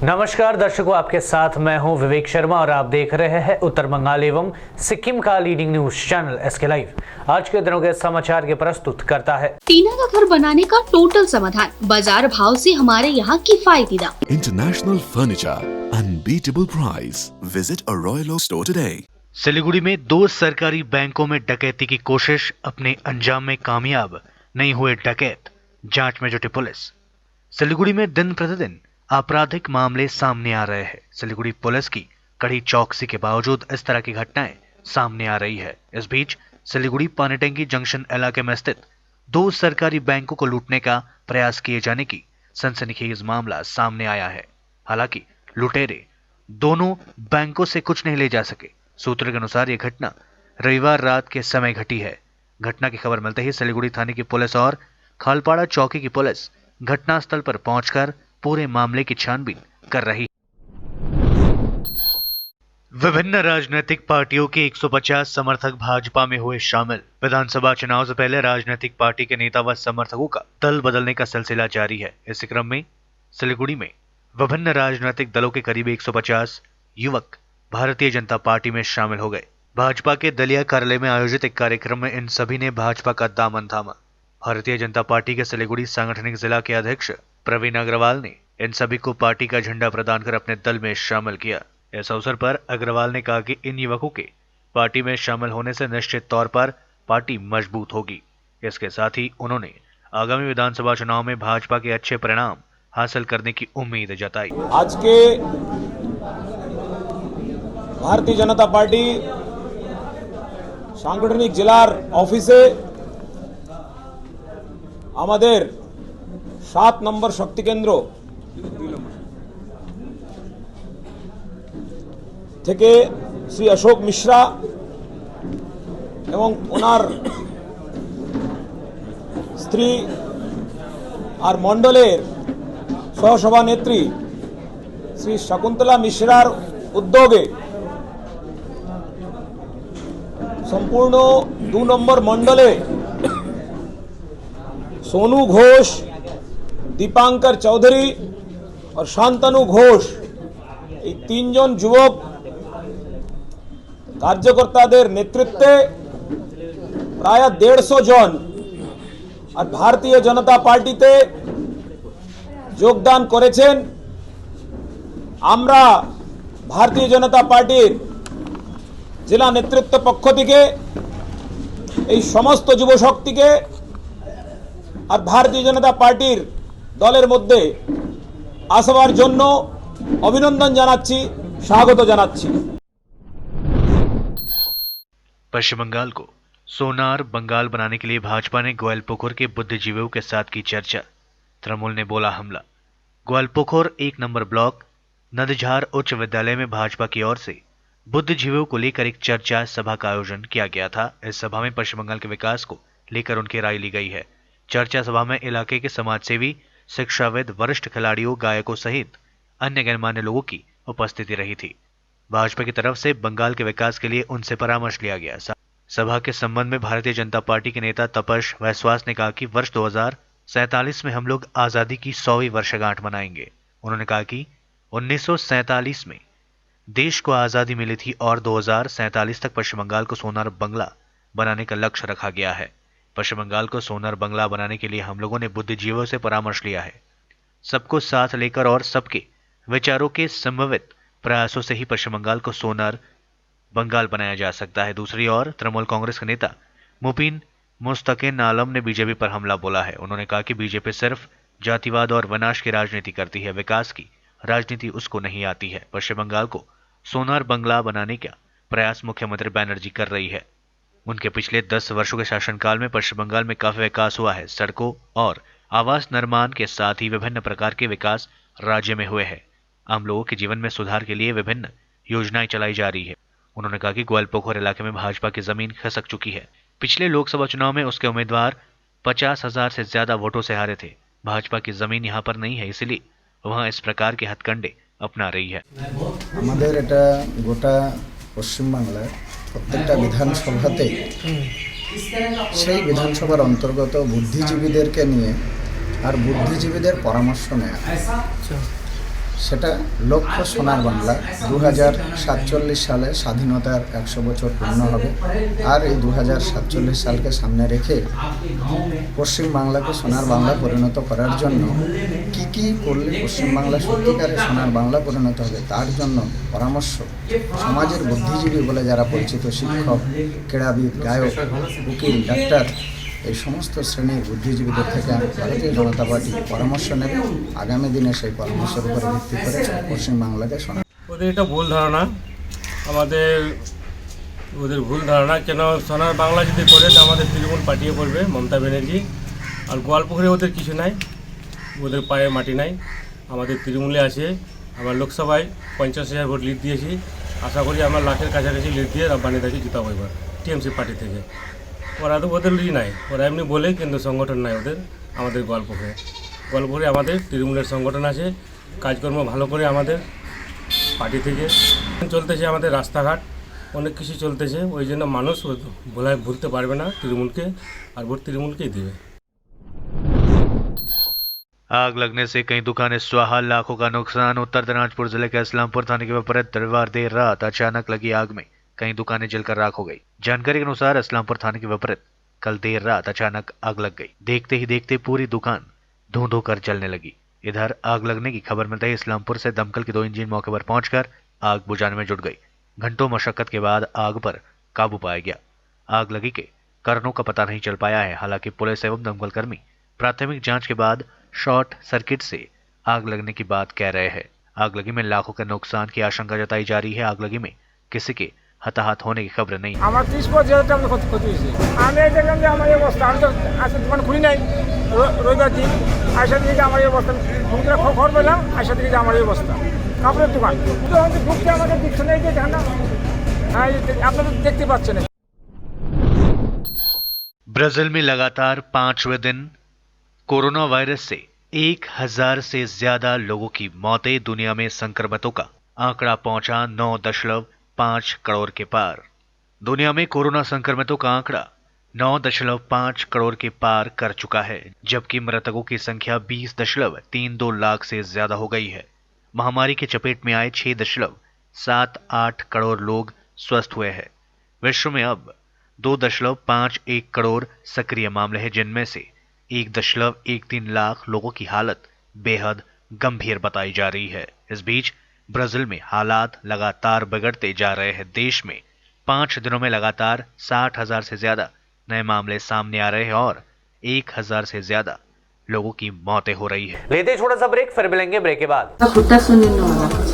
नमस्कार दर्शकों, आपके साथ मैं हूं विवेक शर्मा और आप देख रहे हैं उत्तर बंगाल एवं सिक्किम का leading news channel SK live. आज के दिनों के समाचार के प्रस्तुत करता है टीना का घर बनाने का टोटल समाधान, बाजार भाव से हमारे यहाँ किफायती दाम। International furniture, unbeatable price. Visit a Royal Oak store today. Siliguri में 2 सरकारी बैंकों में डकैती की कोशिश, अपने अंजाम में कामयाब नहीं हुए डकैत, जांच में जुटी पुलिस। सिलीगुड़ी में दिन प्रतिदिन आपराधिक मामले सामने आ रहे हैं। सिलीगुड़ी पुलिस की कड़ी चौकसी के बावजूद इस तरह की घटनाएं सामने आ रही है। इस बीच सिलीगुड़ी पानीटेंकी जंक्शन इलाके में स्थित 2 सरकारी बैंकों को लूटने का प्रयास किए जाने की सनसनीखेज मामला सामने आया है। हालांकि लुटेरे दोनों बैंकों से कुछ नहीं ले जा सके। सूत्रों के अनुसार यह घटना रविवार रात के समय घटी है। घटना की खबर मिलते ही सिलीगुड़ी थाने की पुलिस और खालपाड़ा चौकी की पुलिस घटनास्थल पर पहुंचकर पूरे मामले की छानबीन कर रही है। विभिन्न राजनीतिक पार्टियों के 150 समर्थक भाजपा में हुए शामिल। विधानसभा चुनाव से पहले राजनीतिक पार्टी के नेता व समर्थकों का दल बदलने का सिलसिला जारी है। इसी क्रम में सिलीगुड़ी में विभिन्न राजनीतिक दलों के करीब 150 युवक भारतीय जनता पार्टी में शामिल हो गए। भाजपा के दलिया कार्यालय में आयोजित एक कार्यक्रम में इन सभी ने भाजपा का दामन थामा। भारतीय जनता पार्टी के सिलीगुड़ी सांगठनिक जिला के अध्यक्ष प्रवीण अग्रवाल ने इन सभी को पार्टी का झंडा प्रदान कर अपने दल में शामिल किया। इस अवसर पर अग्रवाल ने कहा कि इन युवकों के पार्टी में शामिल होने से निश्चित तौर पर पार्टी मजबूत होगी। इसके साथ ही उन्होंने आगामी विधानसभा चुनाव में भाजपा के अच्छे परिणाम हासिल करने की उम्मीद जताई। आज के भारतीय जनता पार्टी सांगठनिक जिलार ऑफिसे আমাদের 7 নম্বর শক্তি কেন্দ্র থেকে শ্রী অশোক মিশ্রা এবং ওনার স্ত্রী আর মণ্ডলের সহসভানেত্রী শ্রী শকুন্তলা মিশ্রার উদ্যোগে সম্পূর্ণ 2 নম্বর মণ্ডলে सोनू घोष, दीपांकर चौधरी और शांतनु घोष এই 3 জন যুবক কার্যকর্তাদের নেতৃত্বে প্রায় 150 জন আর ভারতীয় জনতা পার্টিতে যোগদান করেছেন। আমরা ভারতীয় জনতা পার্টির জেলা নেতৃত্ব পক্ষ থেকে এই সমস্ত যুব শক্তিকে আর भारतीय जनता पार्टीर दलेर मध्य आसबार जन्य अभिनंदन जानाচ্ছি, स्वागत जानाচ্ছি। पश्चिम बंगाल को सोनार बंगाल बनाने के लिए भाजपा ने ग्वालपोखर के बुद्धिजीवियों के साथ की चर्चा। तृणमूल ने बोला हमला। ग्वालपोखर 1 नंबर ब्लॉक नदझार उच्च विद्यालय में भाजपा की ओर से बुद्धिजीवियों को लेकर एक चर्चा सभा का आयोजन किया गया था। इस सभा में पश्चिम बंगाल के विकास को लेकर उनकी राय ली गई है। चर्चा सभा में इलाके के समाजसेवी, शिक्षाविद, वरिष्ठ खिलाड़ियों, गायकों सहित अन्य गणमान्य लोगों की उपस्थिति रही थी। भाजपा की तरफ से बंगाल के विकास के लिए उनसे परामर्श लिया गया। सभा के संबंध में भारतीय जनता पार्टी के नेता तपस वैश्वास ने कहा कि वर्ष 2047 में हम लोग आजादी की 100वीं वर्षगांठ मनाएंगे। उन्होंने कहा कि 1947 में देश को आजादी मिली थी और 2047 तक पश्चिम बंगाल को सोनार बंगला बनाने का लक्ष्य रखा गया है। पश्चिम बंगाल को सोनार बंगला बनाने के लिए हम लोगों ने बुद्धिजीवियों से परामर्श लिया है। सबको साथ लेकर और सबके विचारों के संभावित प्रयासों से ही पश्चिम बंगाल को सोनार बंगाल बनाया जा सकता है। दूसरी ओर तृणमूल कांग्रेस के नेता मुबीन मुस्तकिन आलम ने बीजेपी पर हमला बोला है। उन्होंने कहा कि बीजेपी सिर्फ जातिवाद और विनाश की राजनीति करती है, विकास की राजनीति उसको नहीं आती है। पश्चिम बंगाल को सोनार बंगला बनाने का प्रयास मुख्यमंत्री बनर्जी कर रही है। उनके पिछले 10 वर्षों के शासनकाल में पश्चिम बंगाल में काफी विकास हुआ है। सड़कों और आवास निर्माण के साथ ही विभिन्न प्रकार के विकास राज्य में हुए हैं। आम लोगों के जीवन में सुधार के लिए विभिन्न योजनाएं चलाई जा रही है। उन्होंने कहा कि ग्वालपोखर इलाके में भाजपा की जमीन खसक चुकी है। पिछले लोकसभा चुनाव में उसके उम्मीदवार 50,000 से ज्यादा वोटों से हारे थे। भाजपा की जमीन यहाँ पर नहीं है, इसलिए वहाँ इस प्रकार के हथकंडे अपना रही है। पश्चिम बांगलार प्रत्येकटा विधानसभाते সেই বিধানসভার অন্তর্গত বুদ্ধিজীবীদেরকে নিয়ে আর বুদ্ধিজীবীদের পরামর্শ নেওয়া সেটা লক্ষ্য সোনার বাংলা। 2047 সালে স্বাধীনতার 100 বছর পূর্ণ হবে। আর এই 2047 সালকে সামনে রেখে পশ্চিমবাংলাকে সোনার বাংলা পরিণত করার জন্য কি করলে পশ্চিমবাংলা সত্যিকারে সোনার বাংলা পরিণত হবে তার জন্য পরামর্শ সমাজের বুদ্ধিজীবী বলে যারা পরিচিত, শিক্ষক, ক্রীড়াবিদ, গায়ক, উকিল, ডাক্তার, এই সমস্ত শ্রেণীর বুদ্ধিজীবীদের থেকে ভারতীয় জনতা পার্টি পরামর্শ নেবে। আগামী দিনে সেই পরামর্শের উপরে ভিত্তি করে পশ্চিমবাংলাকে শোনা। ওদের এটা ভুল ধারণা, ওদের ভুল ধারণা। কেন সোনার বাংলা যদি করে তো আমাদের তৃণমূল পাঠিয়ে পড়বে মমতা ব্যানার্জি। আর গোয়ালপুকুরে ওদের কিছু নাই, ওদের পায়ে মাটি নাই। আমাদের তৃণমূলে আছে, আমার লোকসভায় 50,000 ভোট লিড দিয়েছি। আশা করি আমার লাখের কাছাকাছি লিড দিয়ে রাব্বানিদাকে জিতাবো এবার টিএমসি পার্টি থেকে। ওরা তো ওদের লিড নাই, ওরা এমনি বলে, কিন্তু সংগঠন নাই ওদের। আমাদের গোয়ালপুরে আমাদের তৃণমূলের সংগঠন আছে, কাজকর্ম ভালো করে আমাদের পার্টি থেকে চলতেছে। আমাদের রাস্তাঘাট অনেক কিছু চলতেছে, ওই জন্য মানুষ ভুলতে পারবে না তৃণমূলকে, আর ভোট তৃণमूलকেই দেবে। आग लगने से कई दुकानें स्वाहा, लाखों का नुकसान। उत्तर दिनाजपुर जिले के इस्लामपुर थाने के विपरीत रविवार देर रात अचानक लगी आग में कई दुकानें जलकर राख हो गई। जानकारी के अनुसार इस्लामपुर थाने के विपरीत कल देर रात अचानक आग लग गई। देखते ही देखते पूरी दुकान धुआं होकर जलने लगी। इधर आग लगने की खबर मिलते ही इस्लामपुर से दमकल की 2 इंजन मौके पर पहुंचकर आग बुझाने में जुट गई। घंटों मशक्कत के बाद आग पर काबू पाया गया। आग लगी के कारणों का पता नहीं चल पाया है। हालांकि पुलिस एवं दमकल कर्मी प्राथमिक जांच के बाद शॉर्ट सर्किट से आग लगने की बात कह रहे हैं। आग लगी में लाखों के नुकसान की आशंका जताई जा रही है। आग लगी में किसी के हताहत होने की खबर नहीं। আমার 30-50 টাকা ক্ষতি হয়েছে। আমি এই দেখলাম যে আমার এই অবস্থা, আমি তো আজকে দোকান খুলি নাই, রবিবার দিন আইসা দিকে আমার এই অবস্থা, ঘুমতে খবর পেলাম, আইসা দিকে আমার এই অবস্থা। কাপড়ের দোকান তো আমি ঢুকতে আমাকে দিচ্ছে না, এই যে ঠান্ডা, হ্যাঁ আপনারা দেখতে পাচ্ছেন। ब्राजील में लगातार 5वें दिन कोरोना वायरस से 1000 से ज्यादा लोगों की मौतें। दुनिया में संक्रमितों का आंकड़ा पहुंचा 9.5 करोड़ के पार। दुनिया में कोरोना संक्रमितों का आंकड़ा 9.5 करोड़ के पार कर चुका है, जबकि मृतकों की संख्या 20.32 लाख से ज्यादा हो गई है। महामारी के चपेट में आए 6.78 करोड़ लोग स्वस्थ हुए हैं। विश्व में अब 2.51 करोड़ सक्रिय मामले हैं, जिनमें से 1.13 लाख लोगों की हालत बेहद गंभीर बताई जा रही है। इस बीच ब्राजील में हालात लगातार बिगड़ते जा रहे हैं। देश में 5 दिनों में लगातार 60,000 से ज्यादा नए मामले सामने आ रहे हैं और 1,000 से ज्यादा लोगों की मौतें हो रही है। लेते हैं छोटा सा ब्रेक, फिर मिलेंगे ब्रेक के बाद। खुट्टा सुनिनु भएको छ।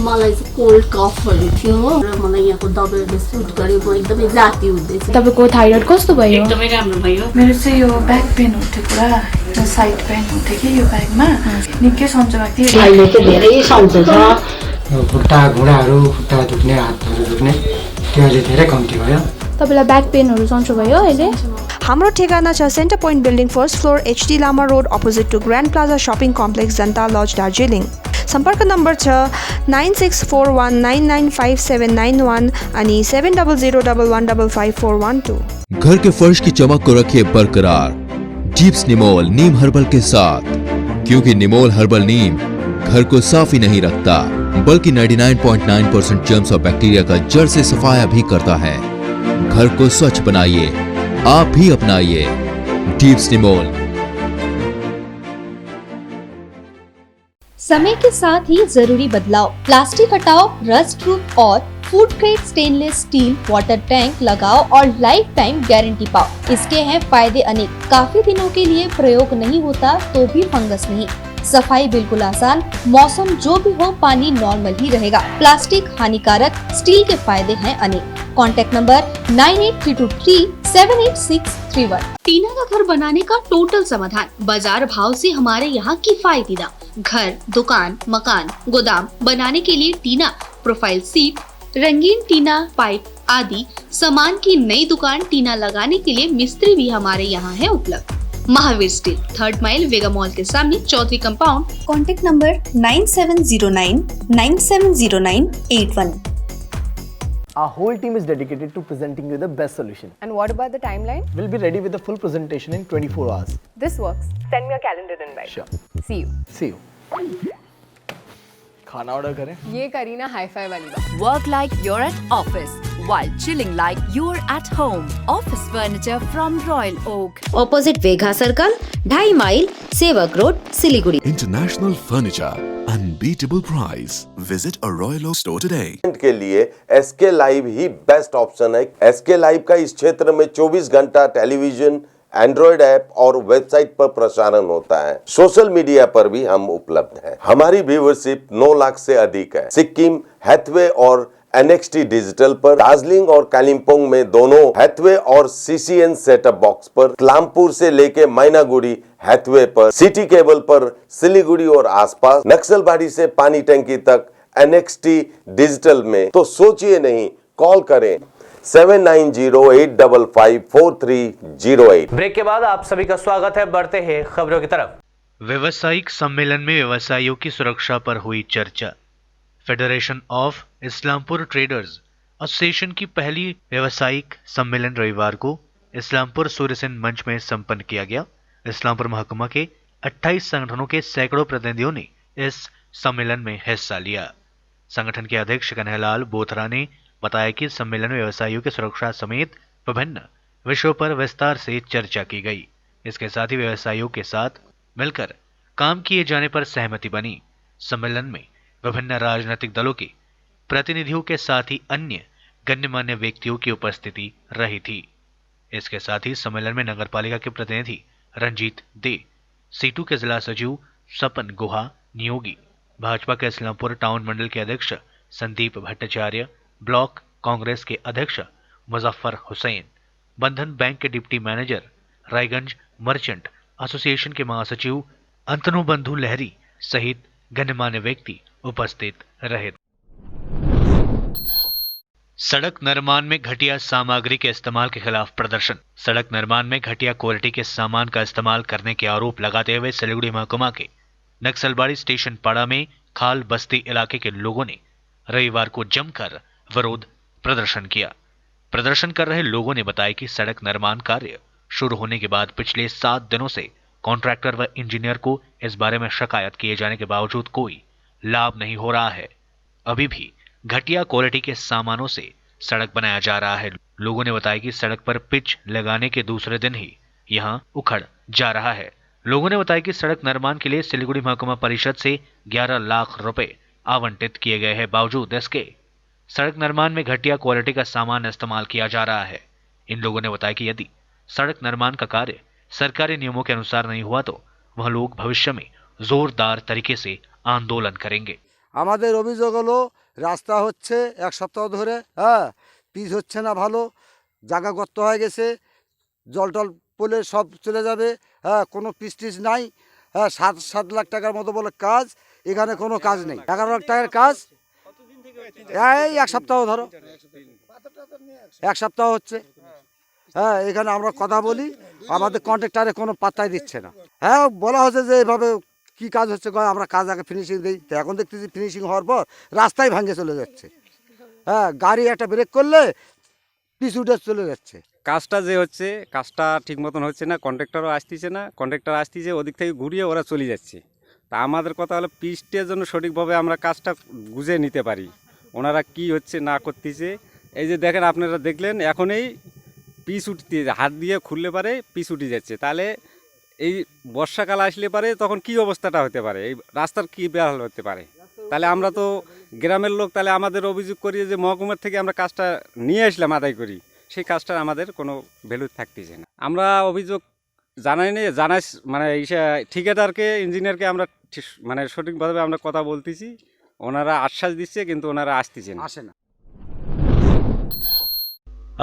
मलाई चाहिँ कोल्ड कफहरू थियो र मलाई यहाँको दबाईले सुट गरे, म एकदमै जाती हुँदैछ। तपाईँको थाइरोइड कस्तो भयो? एकदमै राम्रो भयो। मेरो चाहिँ यो ब्याक पेन हुन्थ्यो, पुरा साइड पेन हुन्थ्यो कि यो ब्याकमा, निकै सन्चो भएको थियो। अहिले चाहिँ धेरै सन्चो छ। खुट्टा घुँडाहरू, खुट्टा दुख्ने, हातहरू दुख्ने त्यो अहिले धेरै कम्ती भयो। तपाईँलाई ब्याक पेनहरू सन्चो भयो अहिले? हाम्रो ठेगाना छ centre point building, first floor, HD Lama road, opposite to grand plaza shopping complex, Janata lodge, Darjeeling. सम्पर्क नम्बर छ 9641995791 अनि 7001155412। घर के फर्श की चमक को रखिए बरकरार जीप्स निमोल नीम हर्बल के साथ, क्योंकि निमोल हर्बल नीम घर को साफ ही नहीं रखता बल्कि 99.9% जर्म्स और बैक्टीरिया का जड़ से सफाया भी करता है। घर को स्वच्छ बनाइए, आप भी अपनाइए जीप्स निमोल। समय के साथ ही जरूरी बदलाव, प्लास्टिक हटाओ, रस्ट प्रूफ और food grade stainless still water tank लगाओ और लाइफ टाइम गारंटी पाओ। इसके हैं फायदे अनेक। काफी दिनों के लिए प्रयोग नहीं होता तो भी फंगस नहीं, सफाई बिल्कुल आसान, मौसम जो भी हो पानी नॉर्मल ही रहेगा। प्लास्टिक हानिकारक, स्टील के फायदे हैं अनेक। Contact number 9832378631। टीना का घर बनाने का टोटल समाधान, बाजार भाव से हमारे यहाँ किफायती दाम। घर, दुकान, मकान, गोदाम बनाने के लिए टीना, प्रोफाइल सीट, रंगीन टीना, पाइप आदि सामान की नई दुकान टीना लगाने के लिए मिस्त्री भी हमारे यहाँ है उपलब्ध। Mahavir steel, 3rd mile, Vega mall के सामने, Chaudhary compound. Contact number 9709970981। Our whole team is dedicated to presenting you the best solution. And what about the timeline? We'll be ready with the full presentation in 24 hours. This works. Send me a calendar invite. Sure. See you. See you. खाना order करें? ये Kareena hi-fi वाली बात। Work like you're at office, while chilling like you're at home. Office furniture from Royal Oak. Opposite Vega circle, 2.5 mile, Sevoke road, Siliguri. International Furniture, unbeatable price. Visit a Royal Oak store today. के लिए SK live ही best option है। SK live का इस क्षेत्र में 24 घंटा television, Android app और website पर प्रसारण होता है। सोशल मीडिया पर भी हम उपलब्ध हैं। हमारी व्यूवरशिप 9 लाख से अधिक है। सिक्किम, हैथवे और NXT डिजिटल पर, दार्जिलिंग और कालिम्पोंग में दोनों हैथवे और CCN सेटअप बॉक्स पर, क्लामपुर से लेके मैनागुड़ी हैथवे पर, सिटी केबल पर, सिलीगुड़ी और आसपास, नक्सलबाड़ी से पानी टंकी तक NXT डिजिटल में। तो सोचिए नहीं, कॉल करें 7908554308। ब्रेक के बाद आप सभी का स्वागत है। बढ़ते हैं खबरों की तरफ। व्यवसायिक सम्मेलन में व्यवसायियों की सुरक्षा पर हुई चर्चा। Federation of Islampur traders association की पहली व्यवसायिक सम्मेलन रविवार को इस्लामपुर सूर्यसेन मंच में संपन्न किया गया। इस्लामपुर महकुमा के 28 संगठनों के सैकड़ों प्रतिनिधियों ने इस सम्मेलन में हिस्सा लिया। संगठन के अध्यक्ष कन्हैयालाल बोथरा ने बताया कि सम्मेलन में व्यवसायियों की सुरक्षा समेत विभिन्न विषयों पर विस्तार से चर्चा की गई। इसके साथ ही व्यवसायियों के साथ मिलकर काम किए जाने पर सहमति बनी। सम्मेलन में विभिन्न राजनीतिक दलों के प्रतिनिधियों के साथ ही अन्य गण्यमान्य व्यक्तियों की उपस्थिति रही थी। इसके साथ ही सम्मेलन में नगरपालिका के प्रतिनिधि रंजीत दे, सीटू के जिला सचिव सपन गुहा नियोगी, भाजपा के इस्लामपुर टाउन मंडल के अध्यक्ष संदीप भट्टाचार्य, ब्लॉक कांग्रेस के अध्यक्ष मुजफ्फर हुसैन, बंधन बैंक के deputy manager, Raiganj merchant association के महासचिव अंतनु बंधु लहरी सहित गण्यमान्य व्यक्ति उपस्थित रहे। सड़क निर्माण में घटिया सामग्री के इस्तेमाल के खिलाफ प्रदर्शन। सड़क निर्माण में घटिया क्वालिटी के सामान का इस्तेमाल करने के आरोप लगाते हुए सिलीगुड़ी महकुमा के नक्सलबाड़ी स्टेशन पाड़ा में खाल बस्ती इलाके के लोगों ने रविवार को जमकर विरोध प्रदर्शन किया। प्रदर्शन कर रहे लोगों ने बताया कि सड़क निर्माण कार्य शुरू होने के बाद पिछले 7 दिनों से कॉन्ट्रैक्टर व इंजीनियर को इस बारे में शिकायत किए जाने के बावजूद कोई लाभ नहीं हो रहा है। अभी भी घटिया क्वालिटी के सामानों से सड़क बनाया जा रहा है। लोगों ने बताया कि सड़क पर पिच लगाने के दूसरे दिन ही यहां उखड़ जा रहा है। लोगों ने बताया कि सड़क निर्माण के लिए सिलीगुड़ी महकुमा परिषद से 11 लाख रुपए आवंटित किए गए हैं। बावजूद इसके सड़क निर्माण में घटिया क्वालिटी का सामान इस्तेमाल किया जा रहा है। इन लोगों ने बताया कि यदि सड़क निर्माण का कार्य सरकारी नियमों के अनुसार नहीं हुआ तो वह लोग भविष्य में जोरदार तरीके से आंदोलन करेंगे। আমাদের অভিযোগ হলো রাস্তা হচ্ছে এক সপ্তাহ ধরে পিচ হচ্ছে না, ভালো জায়গা গর্ত হয়ে গেছে, জল টল পড়লে সব চলে যাবে, কোনো পিচ টিচ নাই, 7 লাখ টাকার মতো বলে কাজ, এখানে কোনো কাজ নেই। 11 লাখ টাকার কাজ এই এক সপ্তাহ ধরো, এক সপ্তাহ হচ্ছে। এখানে আমরা কথা বলি, আমাদের কন্ট্রাক্টরে কোনো পাত্তাই দিচ্ছে না। বলা হচ্ছে যে এইভাবে কি কাজ হচ্ছে, আমরা কাজ আগে ফিনিশিং দিই। তো এখন দেখতেছি ফিনিশিং হওয়ার পর রাস্তায় ভাঙে চলে যাচ্ছে। গাড়ি একটা ব্রেক করলে পিছু উঠে চলে যাচ্ছে। কাজটা যে হচ্ছে, কাজটা ঠিক মতন হচ্ছে না, কন্ট্রাক্টরও আসতেছে না, কন্ট্রাক্টর আসতেছে ওদিক থেকে ঘুরিয়ে ওরা চলে যাচ্ছে। তা আমাদের কথা হলো পিচটার জন্য সঠিকভাবে আমরা কাজটা বুঝে নিতে পারি, ওনারা কি হচ্ছে না করতেছে। এই যে দেখেন, আপনারা দেখলেন এখনই পিচ উঠতে, হাত দিয়ে খুললে পারে পিচ উঠে যাচ্ছে। তাহলে এই বর্ষাকাল আসলে পারে তখন কি অবস্থাটা হতে পারে, এই রাস্তার কি বেহাল হতে পারে। তাহলে আমরা তো গ্রামের লোক, তাহলে আমাদের অভিযোগ করি যে মহকুমার থেকে আমরা কাজটা নিয়ে আসলাম আদায় করি, সেই কাজটা আমাদের কোনো ভ্যালু থাকতেছে না। আমরা অভিযোগ জানাইনি, জানাই মানে ঠিকাদারকে, ইঞ্জিনিয়ারকে আমরা মানে সঠিকভাবে আমরা কথা বলতেছি, ওনারা আশ্বাস দিচ্ছে কিন্তু ওনারা আসতেছে না, আসে না।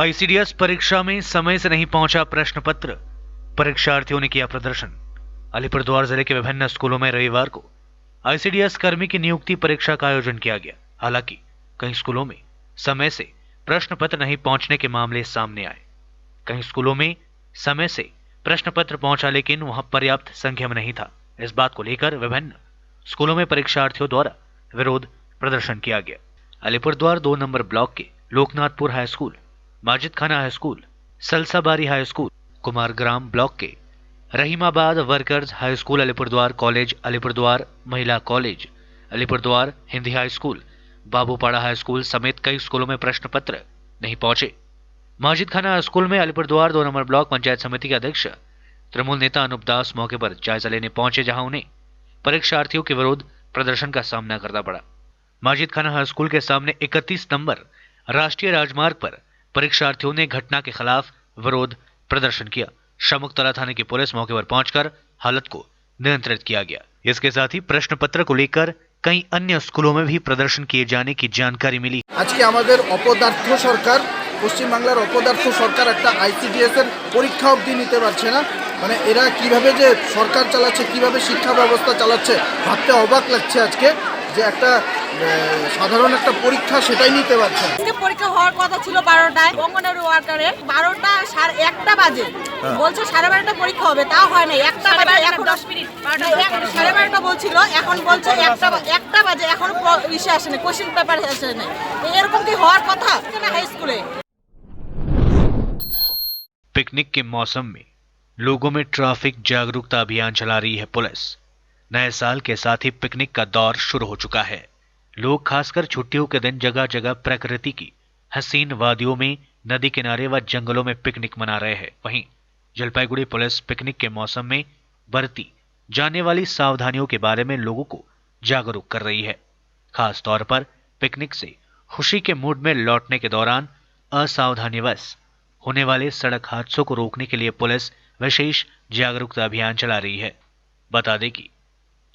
ICDS परीक्षा में समय से नहीं पहुंचा प्रश्न पत्र, परीक्षार्थियों ने किया प्रदर्शन। अलीपुरद्वार जिले के विभिन्न स्कूलों में रविवार को ICDS कर्मी की नियुक्ति परीक्षा का आयोजन किया गया। हालांकि कई स्कूलों में समय से प्रश्न पत्र नहीं पहुंचने के मामले सामने आए। कई स्कूलों में समय से प्रश्न पत्र पहुंचा लेकिन वहां पर्याप्त संख्या में नहीं था। इस बात को लेकर विभिन्न स्कूलों में परीक्षार्थियों द्वारा विरोध प्रदर्शन किया गया। अलीपुरद्वार 2 नंबर ब्लॉक के Loknathpur high school, Majid Khana high school, Salsabari high school, Kumargram block के Rahimabad workers high school, Alipurduar college, Alipurduar Mahila college, Alipurduar Hindi high school, Babupara high school समेत कई स्कूलों में प्रश्न पत्र नहीं पहुंचे। माजिद खाना स्कूल में अलीपुरद्वार 2 नंबर ब्लॉक पंचायत समिति के अध्यक्ष तृणमूल नेता अनूप दास मौके पर जायजा लेने पहुंचे, जहां उन्हें परीक्षार्थियों के विरोध प्रदर्शन का सामना करना पड़ा। माजिद खाना हाई स्कूल के सामने 31 नंबर राष्ट्रीय राजमार्ग पर परीक्षार्थियों ने घटना के खिलाफ विरोध प्रदर्शन किया। शाहमुखतला थाने की पुलिस मौके पर पहुंचकर हालत को नियंत्रित किया गया। इसके साथ ही प्रश्न पत्र को लेकर कई अन्य स्कूलों में भी प्रदर्शन किए जाने की जानकारी मिली। आज के हमारे अपदार्थ सरकार पश्चिम बांगलार अपदार्थ सरकार एक आईसीडीएस एर परीक्षा अब्दि निते पारछे ना, माने एरा किभाबे जे सरकार चालाচ্ছে किभाबे शिक्षा व्यवस्था चालाচ্ছে भाबते अबाक लागছে আজকে যে একটা সাধারণ একটা পরীক্ষা সেটাই নিতে পারছে না। আজকে পরীক্ষা হওয়ার কথা ছিল 12টায়, অঙ্গনওয়াড়ি ওয়ার্কারে 12টা 1:30 বাজে বলছে 12:30 পরীক্ষা হবে, তা হয় না। 1টা বাজে এখন 10 মিনিট 12:30 বলছিল, এখন বলছে 1টা বাজে এখন ইসে আসে না, কোশ্চেন পেপার আসে না। এরকম কি হওয়ার কথা না হাই স্কুলে? पिकनिक के मौसम में लोगों में ट्रैफिक जागरूकता अभियान चला रही है पुलिस। नए साल के साथ ही पिकनिक का दौर शुरू हो चुका है। लोग खासकर छुट्टियों के दिन जगह जगह प्रकृति की हसीन वादियों में, नदी किनारे व जंगलों में पिकनिक मना रहे हैं। वहीं जलपाईगुड़ी पुलिस पिकनिक के मौसम में बरती जाने वाली सावधानियों के बारे में लोगों को जागरूक कर रही है। खास तौर पर पिकनिक से खुशी के मूड में लौटने के दौरान असावधानीवश होने वाले सड़क हादसों को रोकने के लिए पुलिस विशेष जागरूकता अभियान चला रही है। बता दें कि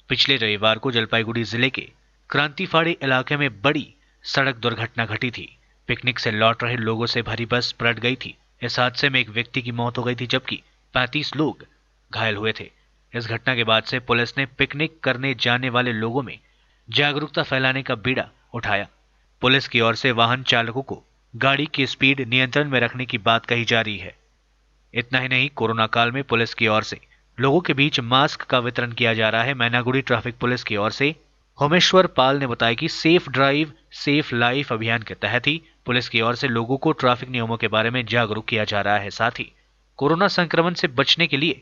पिछले रविवार को जलपाईगुड़ी जिले के क्रांतिफाड़ी इलाके में बड़ी सड़क दुर्घटना घटी थी। पिकनिक से लौट रहे लोगों से भरी बस पलट गई थी। इस हादसे में एक व्यक्ति की मौत हो गई थी, जबकि 35 लोग घायल हुए थे। इस घटना के बाद से पुलिस ने पिकनिक करने जाने वाले लोगों में जागरूकता फैलाने का बीड़ा उठाया। पुलिस की ओर से वाहन चालकों को गाड़ी की स्पीड नियंत्रण में रखने की बात कही जा रही है। इतना ही नहीं, कोरोना काल में पुलिस की ओर से लोगों के बीच मास्क का वितरण किया जा रहा है। मैनागुड़ी ट्रैफिक पुलिस की ओर से होमेश्वर पाल ने बताया कि सेफ ड्राइव सेफ लाइफ अभियान के तहत ही पुलिस की ओर से लोगों को ट्रैफिक नियमों के बारे में जागरूक किया जा रहा है। साथ ही कोरोना संक्रमण से बचने के लिए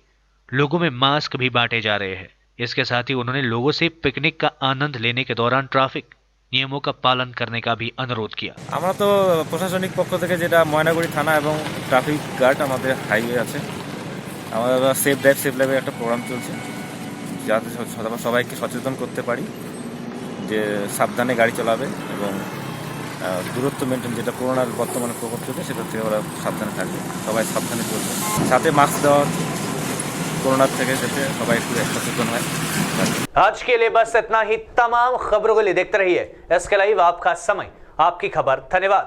लोगों में मास्क भी बांटे जा रहे हैं। इसके साथ ही उन्होंने लोगों से पिकनिक का आनंद लेने के दौरान ट्रैफिक नियमों का पालन करने का भी अनुरोध किया। আমরা তো প্রশাসনিক পক্ষ থেকে যেটা ময়নাগুড়ি থানা এবং ট্রাফিক গার্ড আমাদের হাইওয়ে আছে, আমরা সেফ ড্রাইভ সেফ লাইভের একটা প্রোগ্রাম চলছে, যাতে সবাইকে সচেতন করতে পারি যে সাবধানে গাড়ি চালাবে এবং দূরত্ব মেনটেন, যেটা করোনার বর্তমানে প্রকোপ চলছে সেটা থেকে ওরা সাবধানে থাকবে, সবাই সাবধানে চলবে। সাথে মাস্ক দেওয়া হচ্ছে कोरोना থেকে যাতে সবাই একটু সচেতন হয়। आज के लिए बस इतना ही। तमाम खबरों के लिए देखते रहिए SK लाइव, आपका समय आपकी खबर। धन्यवाद।